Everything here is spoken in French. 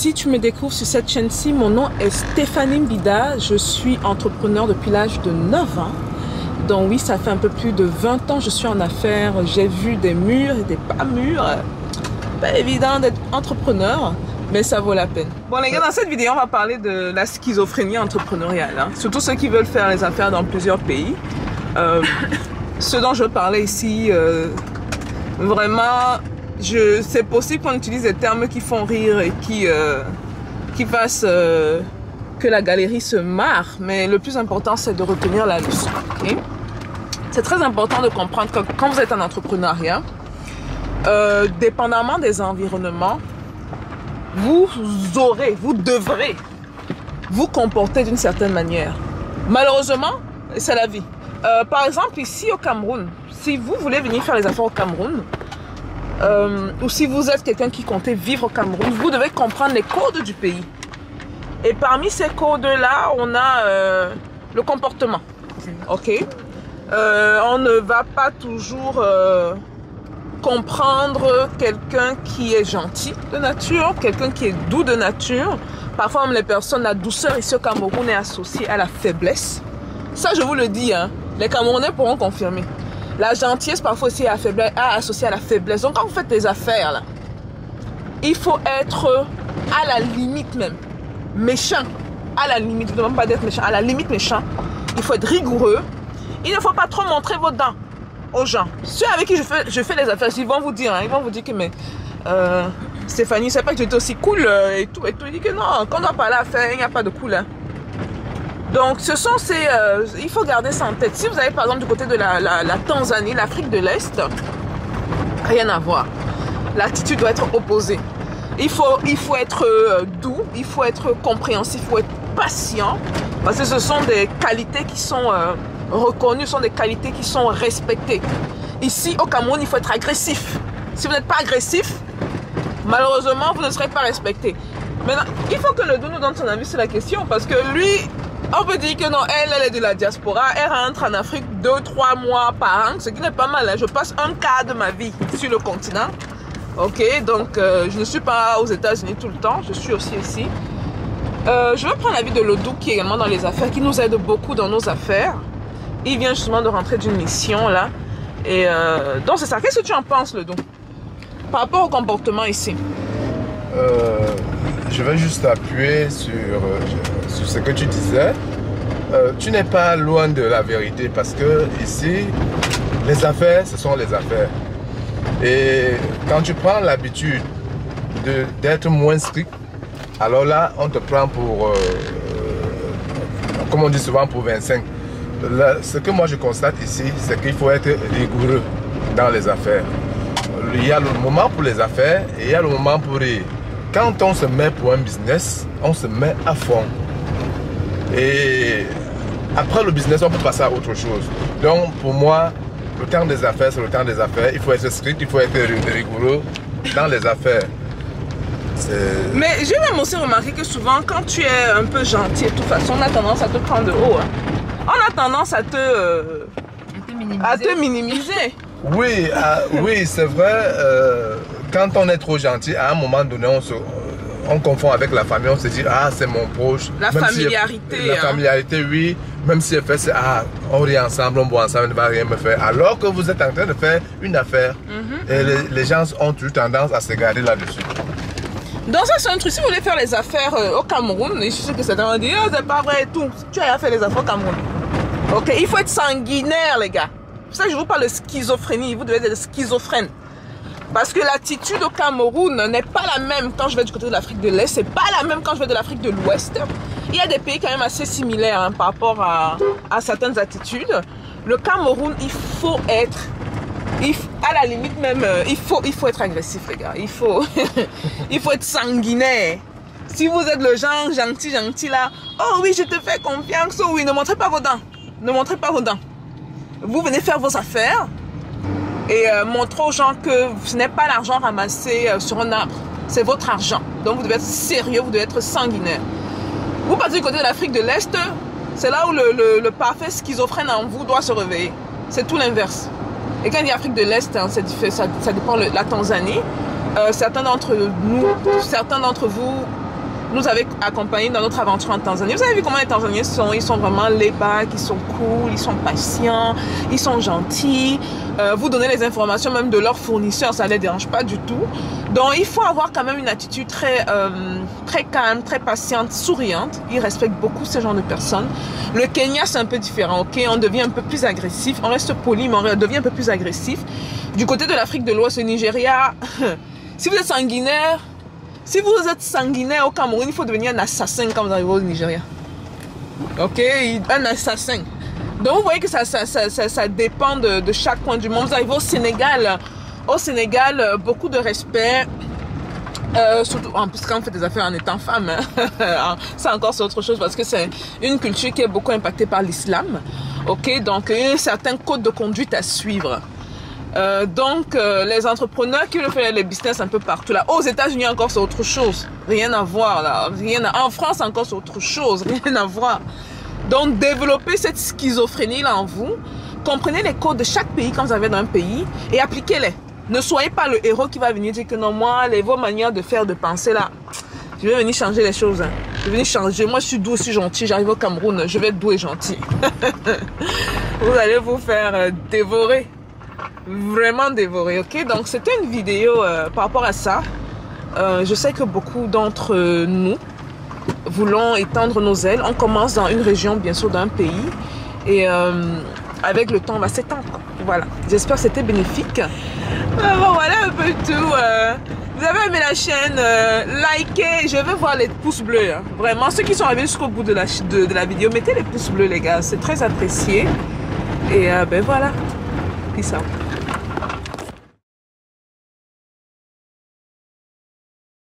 Si tu me découvres sur cette chaîne-ci, mon nom est Stéphanie Mbida. Je suis entrepreneur depuis l'âge de 9 ans. Donc oui, ça fait un peu plus de 20 ans que je suis en affaires. J'ai vu des murs et des pas mûrs. Pas évident d'être entrepreneur, mais ça vaut la peine. Bon les gars, dans cette vidéo, on va parler de la schizophrénie entrepreneuriale. Hein. Surtout ceux qui veulent faire les affaires dans plusieurs pays. Ce dont je veux parler ici, vraiment... c'est possible qu'on utilise des termes qui font rire et qui fassent que la galerie se marre, mais le plus important c'est de retenir la leçon. Okay? C'est très important de comprendre que quand vous êtes en entrepreneuriat, dépendamment des environnements, vous devrez vous comporter d'une certaine manière. Malheureusement, c'est la vie. Par exemple, ici au Cameroun, si vous voulez venir faire les affaires au Cameroun, ou si vous êtes quelqu'un qui comptait vivre au Cameroun, vous devez comprendre les codes du pays. Et parmi ces codes-là, on a le comportement. Ok? On ne va pas toujours comprendre quelqu'un qui est gentil de nature, quelqu'un qui est doux de nature. Parfois, même les personnes, la douceur ici au Cameroun est associée à la faiblesse. Ça, je vous le dis, hein, les Camerounais pourront confirmer. La gentillesse parfois aussi est associée à la faiblesse. Donc quand vous faites des affaires, là, il faut être à la limite même. Méchant. À la limite. Je ne demande pas d'être méchant. À la limite méchant. Il faut être rigoureux. Il ne faut pas trop montrer vos dents aux gens. Ceux avec qui je fais les affaires, ils vont vous dire, hein, ils vont vous dire que mais Stéphanie, c'est pas que tu es aussi cool et tout. Et tout. Il dit que non, quand on doit parler affaires, il n'y a pas de cool. Hein. Donc, ce sont ces... il faut garder ça en tête. Si vous allez, par exemple, du côté de la Tanzanie, l'Afrique de l'Est, rien à voir. L'attitude doit être opposée. Il faut être doux, il faut être compréhensif, il faut être patient. Parce que ce sont des qualités qui sont reconnues, ce sont des qualités qui sont respectées. Ici, au Cameroun, il faut être agressif. Si vous n'êtes pas agressif, malheureusement, vous ne serez pas respecté. Maintenant, il faut que le doux nous donne son avis sur la question. Parce que lui... On peut dire que non, elle est de la diaspora, elle rentre en Afrique 2-3 mois par an, ce qui n'est pas mal. Hein. Je passe un quart de ma vie sur le continent. Ok, donc je ne suis pas aux États-Unis tout le temps, je suis aussi ici. Je vais prendre l'avis de Lodou qui est également dans les affaires, qui nous aide beaucoup dans nos affaires. Il vient justement de rentrer d'une mission là. Et donc c'est ça. Qu'est-ce que tu en penses, Lodou, par rapport au comportement ici? Je vais juste appuyer sur ce que tu disais. Tu n'es pas loin de la vérité parce que ici, les affaires, ce sont les affaires. Et quand tu prends l'habitude d'être moins strict, alors là, on te prend pour, comme on dit souvent, pour 25. Là, ce que moi je constate ici, c'est qu'il faut être rigoureux dans les affaires. Il y a le moment pour les affaires et il y a le moment pour rire. Quand on se met pour un business, on se met à fond. Et après le business, on peut passer à autre chose. Donc pour moi, le temps des affaires, c'est le temps des affaires. Il faut être strict, il faut être rigoureux dans les affaires. Mais j'ai même aussi remarqué que souvent, quand tu es un peu gentil de toute façon, on a tendance à te prendre de haut. Hein. On a tendance à te minimiser. Oui, oui, c'est vrai. Quand on est trop gentil, à un moment donné, on confond avec la famille, on se dit, ah, c'est mon proche. La même familiarité. Si la familiarité, oui. Même si elle fait ça, ah, on rit ensemble, on boit ensemble, elle ne va rien me faire. Alors que vous êtes en train de faire une affaire. Et les gens ont toujours tendance à se garder là-dessus. Donc ça, c'est un truc. Si vous voulez faire les affaires au Cameroun, je sais que certains vont dire, oh, c'est pas vrai et tout. Tu as fait les affaires au Cameroun. Ok, il faut être sanguinaire, les gars. C'est pour ça que je vous parle de schizophrénie. Vous devez être schizophrène. Parce que l'attitude au Cameroun n'est pas la même quand je vais du côté de l'Afrique de l'Est. C'est pas la même quand je vais de l'Afrique de l'Ouest. Il y a des pays quand même assez similaires hein, par rapport à certaines attitudes. Le Cameroun, il faut être... à la limite même, il faut être agressif, les gars. Il faut être sanguinaire. Si vous êtes le genre gentil là, oh oui, je te fais confiance, oh oui, ne montrez pas vos dents. Ne montrez pas vos dents. Vous venez faire vos affaires et montrer aux gens que ce n'est pas l'argent ramassé sur un arbre. C'est votre argent. Donc vous devez être sérieux, vous devez être sanguinaire. Vous partez du côté de l'Afrique de l'Est, c'est là où le parfait schizophrène en vous doit se réveiller. C'est tout l'inverse. Et quand il y a Afrique de l'Est, hein, ça dépend de la Tanzanie. Certains d'entre vous nous avait accompagnés dans notre aventure en Tanzanie. Vous avez vu comment les Tanzaniens sont? Ils sont vraiment laid-back, ils sont cool, ils sont patients, ils sont gentils. Vous donnez les informations même de leurs fournisseurs, ça ne les dérange pas du tout. Donc il faut avoir quand même une attitude très calme, très patiente, souriante. Ils respectent beaucoup ce genre de personnes. Le Kenya, c'est un peu différent, ok? On devient un peu plus agressif, on reste poli, mais on devient un peu plus agressif. Du côté de l'Afrique de l'Ouest, au Nigeria, si vous êtes sanguinaire, au Cameroun, il faut devenir un assassin quand vous arrivez au Nigeria. Ok? Un assassin. Donc vous voyez que ça dépend de chaque coin du monde. Vous arrivez au Sénégal, beaucoup de respect. Surtout, en plus quand on fait des affaires en étant femme, hein. Ça encore c'est autre chose parce que c'est une culture qui est beaucoup impactée par l'islam. Ok, donc il y a un certain code de conduite à suivre. Les entrepreneurs qui veulent faire les business un peu partout là. Aux États-Unis encore c'est autre chose, rien à voir là. En France encore c'est autre chose, rien à voir. Donc développez cette schizophrénie là en vous. Comprenez les codes de chaque pays quand vous avez dans un pays et appliquez-les. Ne soyez pas le héros qui va venir dire que non, moi, vos manières de faire, de penser là, je vais venir changer les choses. Hein. Je vais venir changer. Moi, je suis doux, je suis gentil. J'arrive au Cameroun, je vais être doux et gentil. Vous allez vous faire dévorer. Vraiment dévorer, ok? Donc, c'était une vidéo par rapport à ça. Je sais que beaucoup d'entre nous voulons étendre nos ailes. On commence dans une région, bien sûr, d'un pays. Et avec le temps, on va s'étendre. Voilà. J'espère que c'était bénéfique. Bon, voilà un peu tout. Vous avez aimé la chaîne, likez. Je veux voir les pouces bleus. Hein. Vraiment, ceux qui sont arrivés jusqu'au bout de la vidéo, mettez les pouces bleus, les gars. C'est très apprécié. Et ben voilà. Peace out.